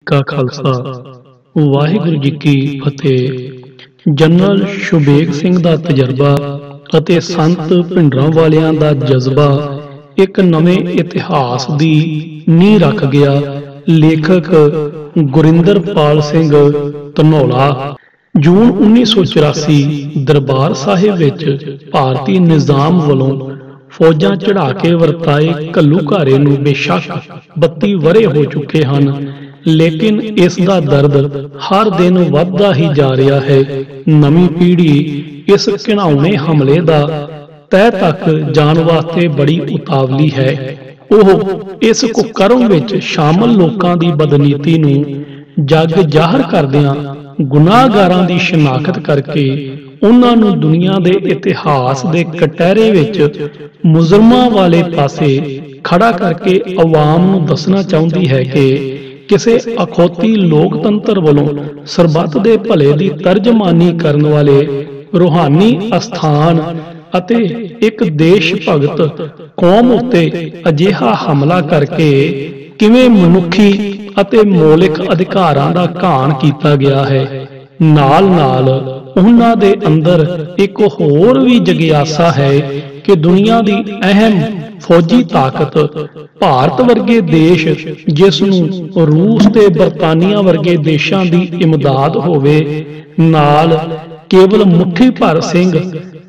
ਕਾ ਖਾਲਸਾ ਵਾਹਿਗੁਰੂ ਜੀ ਕੀ ਫਤਿਹ। ਜਨਰਲ ਸ਼ੁਭੇਗ ਸਿੰਘ ਦਾ ਤਜਰਬਾ ਅਤੇ ਸੰਤ ਭਿੰਡਰਾਂਵਾਲਿਆਂ ਦਾ ਜਜ਼ਬਾ ਇੱਕ ਨਵੇਂ ਇਤਿਹਾਸ ਦੀ ਨੀਂਹ ਰੱਖ ਗਿਆ। ਲੇਖਕ ਗੁਰਿੰਦਰਪਾਲ ਸਿੰਘ ਧਨੌਲਾ। ਜੂਨ 1984 ਦਰਬਾਰ ਸਾਹਿਬ ਵਿੱਚ ਭਾਰਤੀ ਨਿਜ਼ਾਮ ਵੱਲੋਂ ਫੌਜਾਂ ਚੜ੍ਹਾ ਕੇ ਵਰਤਾਏ ਘੱਲੂਘਾਰੇ ਨੂੰ ਬੇਸ਼ੱਕ 32 ਵਰ੍ਹੇ ਹੋ ਚੁੱਕੇ ਹਨ, ਲੇਕਿਨ ਇਸ ਦਾ ਦਰਦ ਹਰ ਦਿਨ ਵੱਧਦਾ ਹੀ ਜਾ ਰਿਹਾ ਹੈ। ਨਵੀਂ ਪੀੜ੍ਹੀ ਇਸ ਘਿਨਾਉਣੇ ਹਮਲੇ ਦਾ ਤਹਿ ਤੱਕ ਜਾਣ ਵਾਸਤੇ ਬੜੀ ਉਤਾਵਲੀ ਹੈ। ਉਹ ਇਸ ਕੁਕਰਮ ਵਿੱਚ ਸ਼ਾਮਲ ਲੋਕਾਂ ਦੀ ਬਦਨੀਤੀ ਨੂੰ ਜੱਗ ਜ਼ਾਹਰ ਕਰਦਿਆਂ ਗੁਨਾਹਗਾਰਾਂ ਦੀ ਸ਼ਨਾਖਤ ਕਰਕੇ ਉਹਨਾਂ ਨੂੰ ਦੁਨੀਆ ਦੇ ਇਤਿਹਾਸ ਦੇ ਕਟਹਿਰੇ ਵਿੱਚ ਮੁਜਰਮਾਂ ਵਾਲੇ ਪਾਸੇ ਖੜਾ ਕਰਕੇ ਆਵਾਮ ਨੂੰ ਦੱਸਣਾ ਚਾਹੁੰਦੀ ਹੈ ਕਿ ਕਿਸੇ ਅਖੌਤੀ ਲੋਕਤੰਤਰ ਵੱਲੋਂ ਸਰਬੱਤ ਦੇ ਭਲੇ ਦੀ ਤਰਜਮਾਨੀ ਕਰਨ ਵਾਲੇ ਰੂਹਾਨੀ ਅਸਥਾਨ ਅਤੇ ਇੱਕ ਦੇਸ਼ ਭਗਤ ਕੌਮ ਉੱਤੇ ਅਜਿਹਾ ਹਮਲਾ ਕਰਕੇ ਕਿਵੇਂ ਮਨੁੱਖੀ ਅਤੇ ਮੌਲਿਕ ਅਧਿਕਾਰਾਂ ਦਾ ਘਾਣ ਕੀਤਾ ਗਿਆ ਹੈ। ਨਾਲ-ਨਾਲ ਉਹਨਾਂ ਦੇ ਅੰਦਰ ਇੱਕ ਹੋਰ ਵੀ ਜਗਿਆਸਾ ਹੈ ਕਿ ਦੁਨੀਆ ਦੀ ਅਹਿਮ ਫੌਜੀ ਤਾਕਤ ਭਾਰਤ ਵਰਗੇ ਦੇਸ਼, ਜਿਸ ਨੂੰ ਰੂਸ ਤੇ ਬਰਤਾਨੀਆ ਵਰਗੇ ਦੇਸ਼ਾਂ ਦੀ ਇਮਦਾਦ ਹੋਵੇ, ਨਾਲ ਕੇਵਲ ਮੁੱਠੀ ਭਰ ਸਿੰਘ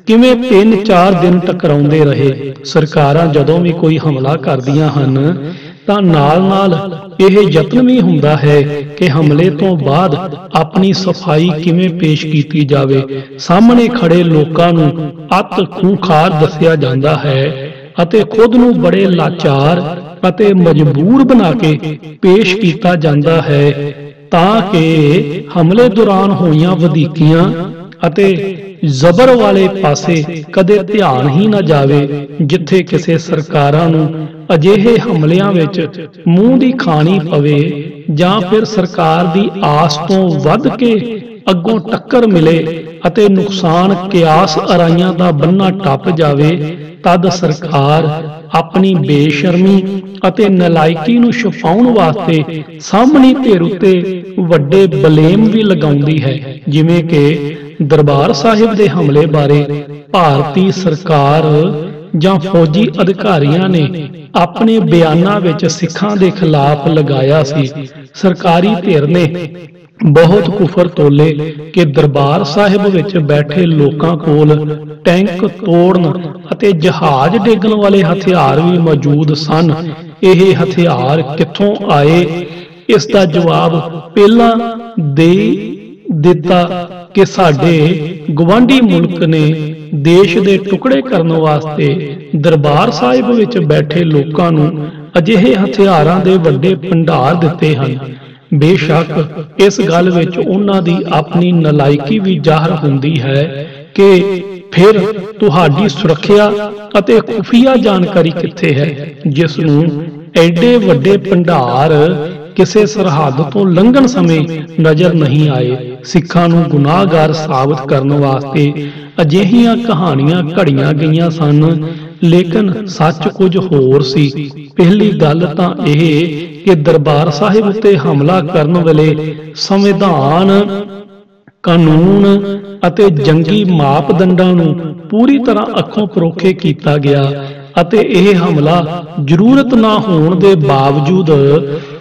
ਕਿਵੇਂ 3-4 ਦਿਨ ਟਕਰਾਉਂਦੇ ਰਹੇ। ਸਰਕਾਰਾਂ ਜਦੋਂ ਵੀ ਕੋਈ ਹਮਲਾ ਕਰਦੀਆਂ ਹਨ ਤਾਂ ਨਾਲ-ਨਾਲ ਇਹ ਯਤਨ ਵੀ ਹੁੰਦਾ ਹੈ ਕਿ ਹਮਲੇ ਤੋਂ ਬਾਅਦ ਆਪਣੀ ਸਫਾਈ ਕਿਵੇਂ ਪੇਸ਼ ਕੀਤੀ ਜਾਵੇ। ਸਾਹਮਣੇ ਖੜੇ ਲੋਕਾਂ ਨੂੰ ਅਤ ਖੂੰਖਾਰ ਦੱਸਿਆ ਜਾਂਦਾ ਹੈ ਅਤੇ ਖੁਦ ਨੂੰ ਬੜੇ ਲਾਚਾਰ ਅਤੇ ਮਜਬੂਰ ਬਣਾ ਕੇ ਪੇਸ਼ ਕੀਤਾ ਜਾਂਦਾ ਹੈ ਤਾਂ ਕਿ ਹਮਲੇ ਦੌਰਾਨ ਹੋਈਆਂ ਵਧੀਕੀਆਂ ਅਤੇ ਜ਼ਬਰ ਵਾਲੇ ਪਾਸੇ ਕਦੇ ਧਿਆਨ ਹੀ ਨਾ ਜਾਵੇ। ਜਿੱਥੇ ਕਿਸੇ ਸਰਕਾਰਾਂ ਨੂੰ ਅਜਿਹੇ ਹਮਲਿਆਂ ਵਿੱਚ ਮੂੰਹ ਦੀ ਖਾਣੀ ਪਵੇ ਜਾਂ ਫਿਰ ਸਰਕਾਰ ਦੀ ਆਸ ਤੋਂ ਵੱਧ ਕੇ ਅੱਗੋਂ ਟੱਕਰ ਮਿਲੇ ਅਤੇ ਨੁਕਸਾਨ ਕਿਆਸ ਅਰਾਈਆਂ ਦਾ ਬੰਨਾ ਟੱਪ ਜਾਵੇ, ਤਦ ਸਰਕਾਰ ਆਪਣੀ ਬੇਸ਼ਰਮੀ ਅਤੇ ਨਲਾਇਕੀ ਨੂੰ ਛੁਪਾਉਣ ਵਾਸਤੇ ਸਾਹਮਣੀ ਧਿਰ ਉੱਤੇ ਵੱਡੇ ਬਲੇਮ ਵੀ ਲਗਾਉਂਦੀ ਹੈ। ਜਿਵੇਂ ਕਿ ਦਰਬਾਰ ਸਾਹਿਬ ਦੇ ਹਮਲੇ ਬਾਰੇ ਭਾਰਤੀ ਸਰਕਾਰ ਜਾਂ ਫੌਜੀ ਅਧਿਕਾਰੀਆਂ ਨੇ ਆਪਣੇ ਬਿਆਨਾਂ ਵਿੱਚ ਸਿੱਖਾਂ ਦੇ ਖਿਲਾਫ ਲਗਾਇਆ ਸੀ। ਸਰਕਾਰੀ ਧਿਰ ਨੇ ਬਹੁਤ ਕੁਫਰ ਤੋਲੇ ਕਿ ਦਰਬਾਰ ਸਾਹਿਬ ਵਿੱਚ ਬੈਠੇ ਲੋਕਾਂ ਕੋਲ ਟੈਂਕ ਤੋੜਨ ਅਤੇ ਜਹਾਜ਼ ਡੇਗਣ ਵਾਲੇ ਹਥਿਆਰ ਵੀ ਮੌਜੂਦ ਸਨ। ਇਹ ਹਥਿਆਰ ਕਿੱਥੋਂ ਆਏ, ਇਸ ਦਾ ਜਵਾਬ ਪਹਿਲਾਂ ਦੇ ਦਿੱਤਾ ਕਿ ਸਾਡੇ ਗੁਆਂਢੀ ਮੁਲਕ ਨੇ ਦੇਸ਼ ਦੇ ਟੁਕੜੇ ਕਰਨ ਵਾਸਤੇ ਦਰਬਾਰ ਸਾਹਿਬ ਵਿੱਚ ਬੈਠੇ ਲੋਕਾਂ ਨੂੰ ਅਜਿਹੇ ਹਥਿਆਰਾਂ ਦੇ ਵੱਡੇ ਭੰਡਾਰ ਦਿੱਤੇ ਹਨ। ਬੇਸ਼ੱਕ ਇਸ ਗੱਲ ਵਿੱਚ ਉਹਨਾਂ ਦੀ ਆਪਣੀ ਨਲਾਇਕੀ ਵੀ ਜ਼ਾਹਰ ਹੁੰਦੀ ਹੈ ਕਿ ਫਿਰ ਤੁਹਾਡੀ ਸੁਰੱਖਿਆ ਅਤੇ ਖੁਫੀਆ ਜਾਣਕਾਰੀ ਕਿੱਥੇ ਹੈ, ਜਿਸ ਨੂੰ ਐਡੇ ਵੱਡੇ ਭੰਡਾਰ ਕਿਸੇ ਸਰਹੱਦ ਤੋਂ ਲੰਘਣ ਸਮੇਂ ਨਜ਼ਰ ਨਹੀਂ ਆਏ। ਸਿੱਖਾਂ ਨੂੰ ਗੁਨਾਹਗਾਰ ਸਾਬਤ ਕਰਨ ਵਾਸਤੇ ਅਜਿਹੀਆਂ ਕਹਾਣੀਆਂ ਘੜੀਆਂ ਗਈਆਂ ਸਨ, ਲੇਕਿਨ ਸੱਚ ਕੁਝ ਹੋਰ ਸੀ। ਪਹਿਲੀ ਗੱਲ ਤਾਂ ਇਹ ਕਿ ਦਰਬਾਰ ਸਾਹਿਬ ਉੱਤੇ ਹਮਲਾ ਕਰਨ ਵੇਲੇ ਸੰਵਿਧਾਨ, ਕਾਨੂੰਨ ਅਤੇ ਜੰਗੀ ਮਾਪਦੰਡਾਂ ਨੂੰ ਪੂਰੀ ਤਰ੍ਹਾਂ ਅੱਖੋਂ ਪਰੋਖੇ ਕੀਤਾ ਗਿਆ ਅਤੇ ਇਹ ਹਮਲਾ ਜ਼ਰੂਰਤ ਨਾ ਹੋਣ ਦੇ ਬਾਵਜੂਦ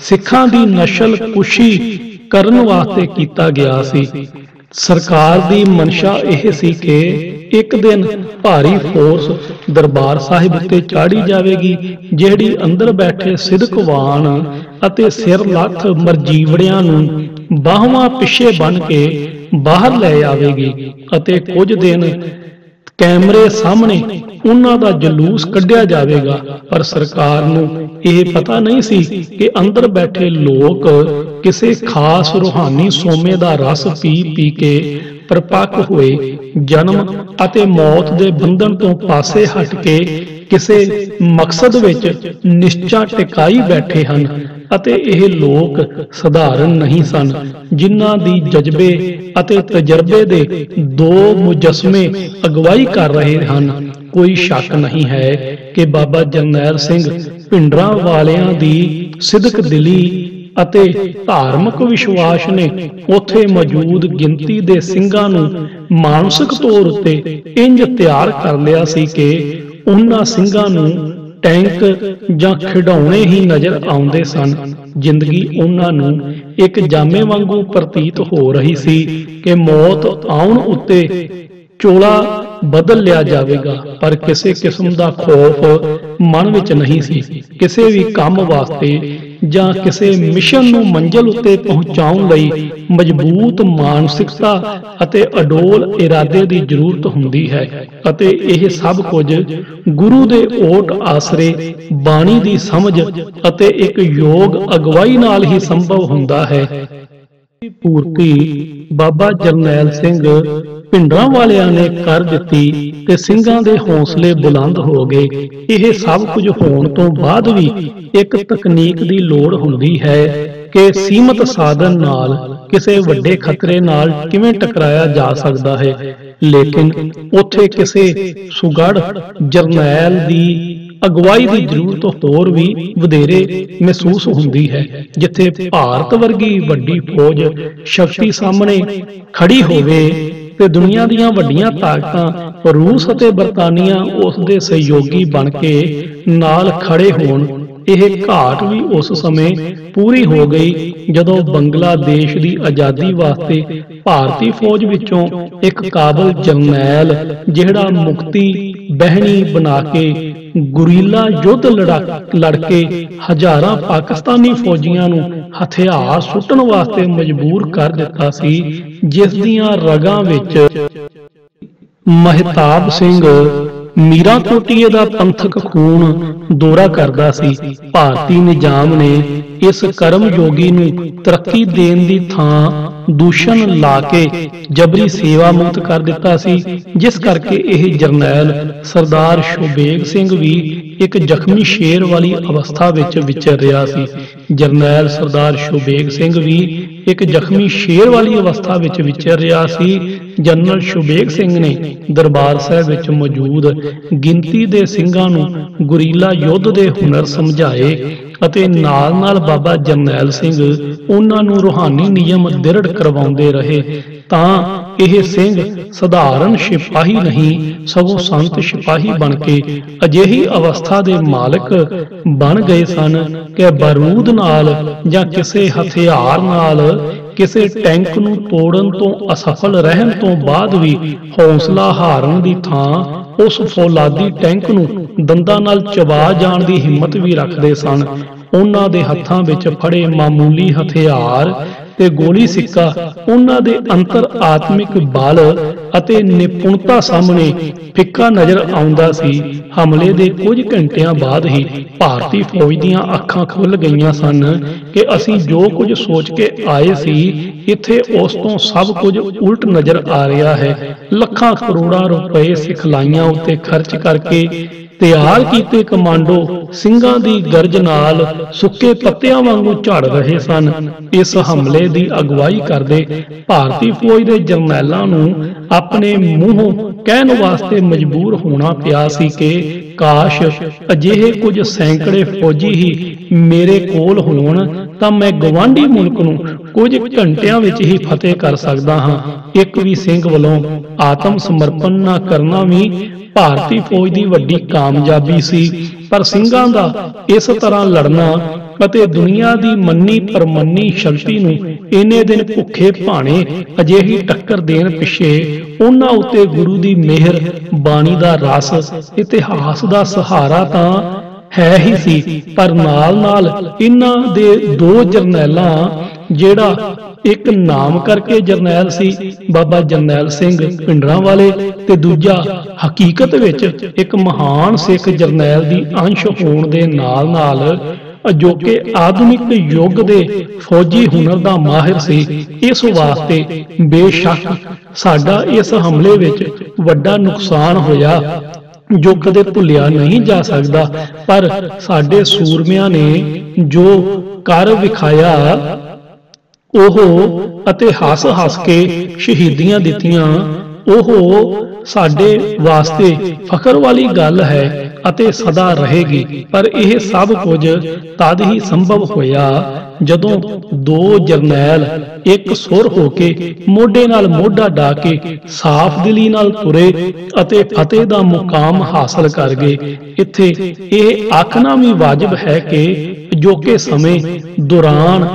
ਸਿੱਖਾਂ ਦੀ ਨਸਲ ਕੁਸ਼ੀ ਕਰਨ ਵਾਸਤੇ ਕੀਤਾ ਗਿਆ ਸੀ। ਸਰਕਾਰ ਦੀ ਮਨਸ਼ਾ ਇਹ ਸੀ ਕਿ ਇੱਕ ਦਿਨ ਭਾਰੀ ਫੋਰਸ ਦਰਬਾਰ ਸਾਹਿਬ ਉੱਤੇ ਚਾੜੀ ਜਾਵੇਗੀ, ਜਿਹੜੀ ਅੰਦਰ ਬੈਠੇ ਸਿਦਕਵਾਨ ਅਤੇ ਸਿਰ ਲੱਥ ਮਰਜੀਵੜਿਆਂ ਨੂੰ ਬਾਹਾਂ ਪਿੱਛੇ ਬੰਨ੍ਹ ਕੇ ਬਾਹਰ ਲੈ ਆਵੇਗੀ ਅਤੇ ਕੁਝ ਦਿਨ ਕੈਮਰੇ ਸਾਹਮਣੇ ਉਹਨਾਂ ਦਾ ਜਲੂਸ ਕੱਢਿਆ ਜਾਵੇਗਾ। ਪਰ ਸਰਕਾਰ ਨੂੰ ਇਹ ਪਤਾ ਨਹੀਂ ਸੀ ਕਿ ਅੰਦਰ ਬੈਠੇ ਲੋਕ ਕਿਸੇ ਖਾਸ ਰੂਹਾਨੀ ਸੋਮੇ ਦਾ ਰਸ ਪੀ ਕੇ ਪਰਪੱਕ ਹੋਏ ਜਨਮ ਅਤੇ ਮੌਤ ਦੇ ਬੰਧਨ ਤੋਂ ਪਾਸੇ ਹਟ ਕੇ ਕਿਸੇ ਮਕਸਦ ਵਿੱਚ ਨਿਸ਼ਚਾ ਟਿਕਾਈ ਬੈਠੇ ਹਨ ਅਤੇ ਇਹ ਲੋਕ ਸਧਾਰਨ ਨਹੀਂ ਸਨ, ਜਿਨ੍ਹਾਂ ਦੀ ਜਜ਼ਬੇ ਅਤੇ ਤਜਰਬੇ ਦੇ ਦੋ ਮੁਜੱਸਮੇ ਅਗਵਾਈ ਕਰ ਰਹੇ ਹਨ। ਕੋਈ ਸ਼ੱਕ ਨਹੀਂ ਹੈ ਕਿ ਬਾਬਾ ਜਰਨੈਲ ਸਿੰਘ ਭਿੰਡਰਾਂਵਾਲਿਆਂ ਦੀ ਸਿਦਕ ਦਿਲੀ ਅਤੇ ਧਾਰਮਿਕ ਵਿਸ਼ਵਾਸ ਨੇ ਉੱਥੇ ਮੌਜੂਦ ਗਿਣਤੀ ਦੇ ਸਿੰਘਾਂ ਨੂੰ ਮਾਨਸਿਕ ਤੌਰ ਉੱਤੇ ਇੰਜ ਤਿਆਰ ਕਰ ਲਿਆ ਸੀ ਕਿ ਉਹਨਾਂ ਸਿੰਘਾਂ ਨੂੰ ਟੈਂਕ ਜਾਂ ਖਿਡੌਣੇ ਹੀ ਨਜ਼ਰ ਆਉਂਦੇ ਸਨ। ਜ਼ਿੰਦਗੀ ਉਹਨਾਂ ਨੂੰ ਇੱਕ ਜਾਮੇ ਵਾਂਗੂ ਪ੍ਰਤੀਤ ਹੋ ਰਹੀ ਸੀ ਕਿ ਮੌਤ ਆਉਣ ਉੱਤੇ ਚੋਲਾ ਬਦਲ ਲਿਆ ਜਾਵੇਗਾ, ਪਰ ਕਿਸੇ ਕਿਸਮ ਦਾ ਖੌਫ ਮਨ ਵਿੱਚ ਨਹੀਂ ਸੀ। ਕਿਸੇ ਵੀ ਕੰਮ ਵਾਸਤੇ ਜਾਂ ਕਿਸੇ ਮਿਸ਼ਨ ਨੂੰ ਮੰਜ਼ਿਲ ਉੱਤੇ ਪਹੁੰਚਾਉਣ ਲਈ ਮਜ਼ਬੂਤ ਮਾਨਸਿਕਤਾ ਅਤੇ ਅਡੋਲ ਇਰਾਦੇ ਦੀ ਜ਼ਰੂਰਤ ਹੁੰਦੀ ਹੈ, ਅਤੇ ਇਹ ਸਭ ਕੁਝ ਗੁਰੂ ਦੇ ਓਟ ਆਸਰੇ, ਬਾਣੀ ਦੀ ਸਮਝ ਅਤੇ ਇੱਕ ਯੋਗ ਅਗਵਾਈ ਨਾਲ ਹੀ ਸੰਭਵ ਹੁੰਦਾ ਹੈ। ਪੂਰਤੀ ਬਾਬਾ ਜਰਨੈਲ ਸਿੰਘ ਭਿੰਡਰਾਂਵਾਲਿਆਂ ਨੇ ਕਰ ਦਿੱਤੀ ਤੇ ਸਿੰਘਾਂ ਦੇ ਹੌਸਲੇ ਬੁਲੰਦ ਹੋ ਗਏ। ਇਹ ਸਭ ਕੁਝ ਹੋਣ ਤੋਂ ਬਾਅਦ ਵੀ ਇੱਕ ਤਕਨੀਕ ਦੀ ਲੋੜ ਹੁੰਦੀ ਹੈ ਕਿ ਸੀਮਤ ਸਾਧਨ ਨਾਲ ਕਿਸੇ ਵੱਡੇ ਖਤਰੇ ਨਾਲ ਕਿਵੇਂ ਟਕਰਾਇਆ ਜਾ ਸਕਦਾ ਹੈ। ਲੇਕਿਨ ਉੱਥੇ ਕਿਸੇ ਸੁਗੜ ਜਰਨੈਲ ਦੀ ਅਗਵਾਈ ਦੀ ਜ਼ਰੂਰਤ ਹੋਰ ਵੀ ਵਧੇਰੇ ਮਹਿਸੂਸ ਹੁੰਦੀ ਹੈ। ਜਿੱਥੇ ਭਾਰਤ ਵਰਗੀ ਵੱਡੀ ਫੌਜ ਸ਼ਕਤੀ ਸਾਹਮਣੇ ਖੜੀ ਹੋਵੇ ਤੇ ਦੁਨੀਆ ਦੀਆਂ ਵੱਡੀਆਂ ਤਾਕਤਾਂ ਰੂਸ ਅਤੇ ਬਰਤਾਨੀਆ ਉਸ ਦੇ ਸਹਿਯੋਗੀ ਬਣ ਕੇ ਨਾਲ ਖੜੇ ਹੋਣ, ਇਹ ਘਾਟ ਵੀ ਉਸ ਸਮੇਂ ਪੂਰੀ ਹੋ ਗਈ ਜਦੋਂ ਬੰਗਲਾਦੇਸ਼ ਦੀ ਆਜ਼ਾਦੀ ਵਾਸਤੇ ਭਾਰਤੀ ਫੌਜ ਵਿੱਚੋਂ ਇੱਕ ਕਾਬਲ ਜਰਨੈਲ, ਜਿਹੜਾ ਮੁਕਤੀ ਬਹਿਣੀ ਬਣਾ ਕੇ ਗੁਰੀਲਾ ਯੁੱਧ ਲੜ ਕੇ ਹਜ਼ਾਰਾਂ ਪਾਕਿਸਤਾਨੀ ਫੌਜੀਆਂ ਨੂੰ ਹਥਿਆਰ ਸੁੱਟਣ ਵਾਸਤੇ ਮਜਬੂਰ ਕਰ ਦਿੱਤਾ ਸੀ, ਜਿਸ ਦੀਆਂ ਰਗਾਂ ਵਿੱਚ ਮਹਿਤਾਬ ਸਿੰਘ ਮੀਰਾਂ ਕੋਟੀਏ ਦਾ ਪੰਥਕ ਖੂਨ ਦੌਰਾ ਕਰਦਾ ਸੀ। ਭਾਰਤੀ ਨਿਜ਼ਾਮ ਨੇ ਇਸ ਕਰਮ ਯੋਗੀ ਨੂੰ ਤਰੱਕੀ ਦੇਣ ਦੀ ਥਾਂ ਦੂਸ਼ਣ ਲਾ ਕੇ ਜਬਰੀ ਸੇਵਾ ਮੁਕਤ ਕਰ ਦਿੱਤਾ ਸੀ, ਜਿਸ ਕਰਕੇ ਇਹ ਜਰਨੈਲ ਸਰਦਾਰ ਸ਼ੁਬੇਗ ਸਿੰਘ ਵੀ ਇੱਕ ਜ਼ਖਮੀ ਸ਼ੇਰ ਵਾਲੀ ਅਵਸਥਾ ਵਿੱਚ ਵਿਚਰ ਰਿਹਾ ਸੀ। ਜਰਨੈਲ ਸਰਦਾਰ ਸ਼ੁਬੇਗ ਸਿੰਘ ਵੀ ਇੱਕ ਜ਼ਖਮੀ ਸ਼ੇਰ ਵਾਲੀ ਅਵਸਥਾ ਵਿੱਚ ਵਿਚਰ ਰਿਹਾ ਸੀ। ਜਨਰਲ ਸ਼ੁਬੇਗ ਸਿੰਘ ਨੇ ਦਰਬਾਰ ਸਾਹਿਬ ਵਿੱਚ ਮੌਜੂਦ ਗਿਣਤੀ ਦੇ ਸਿੰਘਾਂ ਨੂੰ ਗੁਰੀਲਾ ਯੁੱਧ ਦੇ ਹੁਨਰ ਸਮਝਾਏ ਅਤੇ ਨਾਲ-ਨਾਲ ਬਾਬਾ ਜਰਨੈਲ ਸਿੰਘ ਉਹਨਾਂ ਨੂੰ ਰੂਹਾਨੀ ਨਿਯਮ ਦ੍ਰਿੜ ਕਰਵਾਉਂਦੇ ਰਹੇ, ਤਾਂ ਇਹ ਸਿੰਘ ਸਧਾਰਨ ਸਿਪਾਹੀ ਨਹੀਂ ਸਗੋਂ ਸੰਤ ਸਿਪਾਹੀ ਬਣ ਕੇ ਅਜਿਹੀ ਅਵਸਥਾ ਦੇ ਮਾਲਕ ਬਣ ਗਏ ਸਨ ਕਿ ਬਾਰੂਦ ਨਾਲ ਜਾਂ ਕਿਸੇ ਹਥਿਆਰ ਨਾਲ ਕਿਸੇ ਟੈਂਕ ਨੂੰ ਤੋੜਨ ਤੋਂ ਅਸਫਲ ਰਹਿਣ ਤੋਂ ਬਾਅਦ ਵੀ ਹੌਸਲਾ ਹਾਰਨ ਦੀ ਥਾਂ ਉਸ ਫੌਲਾਦੀ ਟੈਂਕ ਨੂੰ ਦੰਦਾਂ ਨਾਲ ਚਬਾ ਜਾਣ ਦੀ ਹਿੰਮਤ ਵੀ ਰੱਖਦੇ ਸਨ। ਉਹਨਾਂ ਦੇ ਹੱਥਾਂ ਵਿੱਚ ਫੜੇ ਮਾਮੂਲੀ ਹਥਿਆਰ ਤੇ ਗੋਲੀ ਸਿੱਕਾ ਉਹਨਾਂ ਦੇ ਅੰਤਰ ਆਤਮਿਕ ਬਲ ਅਤੇ ਨਿਪੁੰਨਤਾ ਸਾਹਮਣੇ ਫਿੱਕਾ ਨਜ਼ਰ ਆਉਂਦਾ ਸੀ। ਹਮਲੇ ਦੇ ਕੁਝ ਘੰਟਿਆਂ ਬਾਅਦ ਹੀ ਭਾਰਤੀ ਫੌਜ ਦੀਆਂ ਅੱਖਾਂ ਖੁੱਲ੍ਹ ਗਈਆਂ ਸਨ ਕਿ ਅਸੀਂ ਜੋ ਕੁਝ ਸੋਚ ਕੇ ਆਏ ਸੀ, ਇੱਥੇ ਉਸ ਤੋਂ ਸਭ ਕੁਝ ਉਲਟ ਨਜ਼ਰ ਆ ਰਿਹਾ ਹੈ। ਲੱਖਾਂ ਕਰੋੜਾਂ ਰੁਪਏ ਸਿਖਲਾਈਆਂ ਉੱਤੇ ਖਰਚ ਕਰਕੇ ਤਿਆਰ ਕੀਤੇ ਕਮਾਂਡੋ ਸਿੰਘਾਂ ਦੀ ਗਰਜ ਨਾਲ ਸੁੱਕੇ ਪੱਤਿਆਂ ਵਾਂਗੂ ਝੜ ਰਹੇ ਸਨ। ਇਸ ਹਮਲੇ ਦੀ ਅਗਵਾਈ ਕਰਦੇ ਭਾਰਤੀ ਫੌਜ ਦੇ ਜਰਨੈਲਾਂ ਨੂੰ ਆਪਣੇ ਮੂੰਹੋਂ ਕਹਿਣ ਵਾਸਤੇ ਮਜਬੂਰ ਹੋਣਾ ਪਿਆ ਸੀ ਕਿ ਕਾਸ਼ ਅਜਿਹੇ ਕੁਝ ਸੈਂਕੜੇ ਫੌਜੀ ਹੀ ਮੇਰੇ ਕੋਲ ਹੋਣ ਤਾਂ ਮੈਂ ਗਵਾਂਢੀ ਮੁਲਕ ਨੂੰ ਕੁਝ ਘੰਟਿਆਂ ਵਿੱਚ ਹੀ ਫਤਿਹ ਕਰ ਸਕਦਾ ਹਾਂ। ਇੱਕ ਵੀ ਸਿੰਘ ਵੱਲੋਂ ਆਤਮ ਸਮਰਪਣ ਨਾ ਕਰਨਾ ਵੀ ਭਾਰਤੀ ਫੌਜ ਦੀ ਵੱਡੀ ਕਾਮਯਾਬੀ ਸੀ, ਪਰ ਸਿੰਘਾਂ ਦਾ ਇਸ ਤਰ੍ਹਾਂ ਲੜਨਾ ਅਤੇ ਦੁਨੀਆ ਦੀ ਮੰਨੀ ਪਰਮੰਨੀ ਸ਼ਕਤੀ ਨੂੰ ਇੰਨੇ ਦਿਨ ਭੁੱਖੇ ਭਾਣੇ ਅਜਿਹੀ ਟੱਕਰ ਦੇਣ ਪਿੱਛੇ ਉਹਨਾਂ ਉੱਤੇ ਗੁਰੂ ਦੀ ਮਿਹਰ, ਬਾਣੀ ਦਾ ਰਸ, ਇਤਿਹਾਸ ਦਾ ਸਹਾਰਾ ਤਾਂ ਹੈ ਹੀ ਸੀ, ਪਰ ਨਾਲ-ਨਾਲ ਇਹਨਾਂ ਦੇ ਦੋ ਜਰਨੈਲਾਂ, ਜਿਹੜਾ ਇੱਕ ਨਾਮ ਕਰਕੇ ਜਰਨੈਲ ਸੀ ਬਾਬਾ ਜਰਨੈਲ ਸਿੰਘ ਭਿੰਡਰਾਂਵਾਲੇ ਤੇ ਦੂਜਾ ਹਕੀਕਤ ਵਿੱਚ ਇੱਕ ਮਹਾਨ ਸਿੱਖ ਜਰਨੈਲ ਦੀ ਅੰਸ਼ ਹੋਣ ਦੇ ਨਾਲ-ਨਾਲ ਅਜੋਕੇ ਆਧੁਨਿਕ ਯੁੱਗ ਦੇ ਫੌਜੀ ਹੁਨਰ ਦਾ ਮਾਹਿਰ ਸੀ। ਇਸ ਵਾਸਤੇ ਬੇਸ਼ੱਕ ਸਾਡਾ ਇਸ ਹਮਲੇ ਵਿੱਚ ਵੱਡਾ ਨੁਕਸਾਨ ਹੋਇਆ ਜੋ ਕਦੇ ਭੁੱਲਿਆ ਨਹੀਂ ਜਾ ਸਕਦਾ, ਪਰ ਸਾਡੇ ਸੂਰਮਿਆਂ ਨੇ ਜੋ ਕਰ ਵਿਖਾਇਆ ਉਹ ਅਤੇ ਹੱਸ-ਹੱਸ ਕੇ ਸ਼ਹੀਦੀਆਂ ਦਿੱਤੀਆਂ, ਉਹ ਸਾਡੇ ਵਾਸਤੇ ਫਖਰ ਵਾਲੀ ਗੱਲ ਹੈ ਅਤੇ ਸਦਾ ਰਹੇਗੀ। ਪਰ ਇਹ ਸਭ ਕੁਝ ਤਦ ਹੀ ਸੰਭਵ ਹੋਇਆ ਜਦੋਂ ਦੋ ਜਰਨੈਲ ਇੱਕ ਸੁਰ ਹੋ ਕੇ ਮੋਢੇ ਨਾਲ ਮੋਢਾ ਢਾ ਕੇ ਸਾਫ਼ ਦਿਲੀ ਨਾਲ ਤੁਰੇ ਅਤੇ ਫਤਿਹ ਦਾ ਮੁਕਾਮ ਹਾਸਲ ਕਰ ਗਏ। ਇੱਥੇ ਇਹ ਆਖਣਾ ਵੀ ਵਾਜਬ ਹੈ ਕਿ ਅਜੋਕੇ ਸਮੇਂ ਦੌਰਾਨ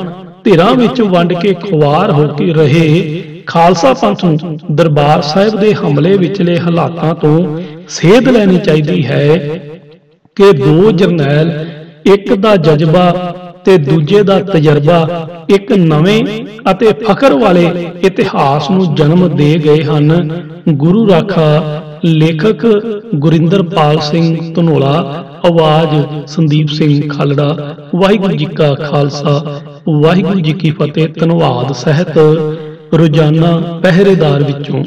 ਧਿਰਾਂ ਵਿੱਚ ਵੰਡ ਕੇ ਖੁਆਰ ਹੋ ਕੇ ਰਹੇ ਖਾਲਸਾ ਪੰਥ ਨੂੰ ਦਰਬਾਰ ਸਾਹਿਬ ਦੇ ਹਮਲੇ ਵਿਚਲੇ ਹਾਲਾਤਾਂ ਤੋਂ ਸੇਧ ਲੈਣੀ ਚਾਹੀਦੀ ਹੈ ਕਿ ਦੋ ਜਰਨੈਲ, ਇੱਕ ਦਾ ਜਜ਼ਬਾ ਤੇ ਦੂਜੇ ਦਾ ਤਜਰਬਾ, ਇੱਕ ਨਵੇਂ ਅਤੇ ਫਖਰ ਵਾਲੇ ਇਤਿਹਾਸ ਨੂੰ ਜਨਮ ਦੇ ਗਏ ਹਨ। ਗੁਰੂ ਰਾਖਾ, ਲੇਖਕ ਗੁਰਿੰਦਰਪਾਲ ਸਿੰਘ ਧਨੋਲਾ, ਆਵਾਜ਼ ਸੰਦੀਪ ਸਿੰਘ ਖਾਲੜਾ। ਵਾਹਿਗੁਰੂ ਜੀ ਕਾ ਖਾਲਸਾ, ਵਾਹਿਗੁਰੂ ਜੀ ਕੀ ਫਤਿਹ। ਧੰਨਵਾਦ। ਸਾਹਿਤ ਰੋਜ਼ਾਨਾ ਪਹਿਰੇਦਾਰ ਵਿੱਚੋਂ।